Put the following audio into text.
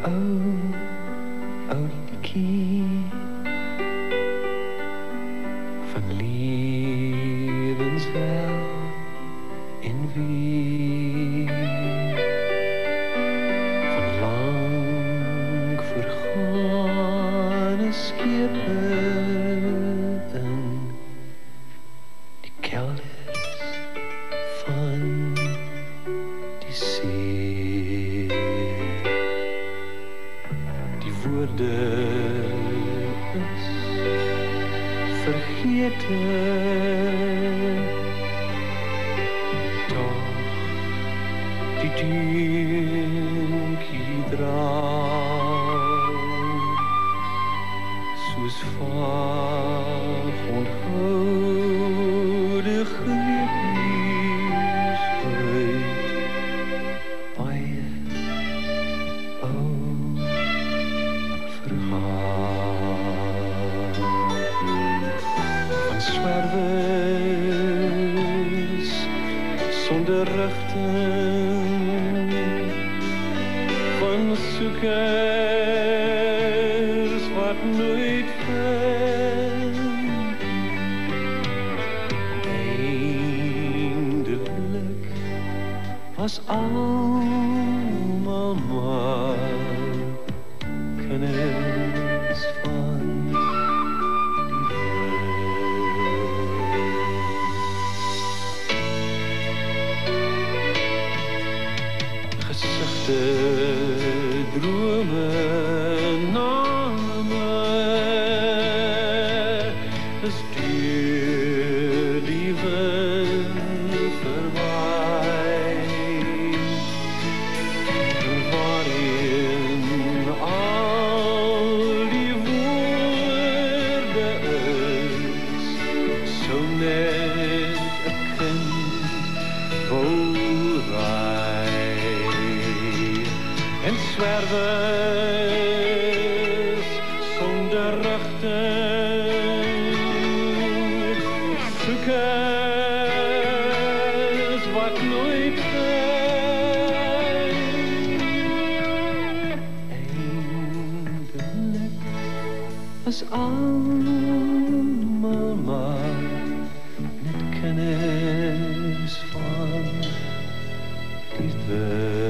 O liedjie van levenswel en wie van lang vergane skepe in die kelders van die see. Die woorde is vergete, toch die dinkie draai, soos vaag onthoude greepjes uit baie ou verhaal. Van zwervers sonder rigting, van soekers wat nooit vind. Eindelijk was allemaal maar kennis van die wêreld. Gesigte, drome, name is deur die wind verwaai, waarin al die woorde is, so net 'n kind wou raai. En zwervers zonder rigting, zoekers wat nooit vind. Eindelijk was allemaal maar net kennis van die wêreld.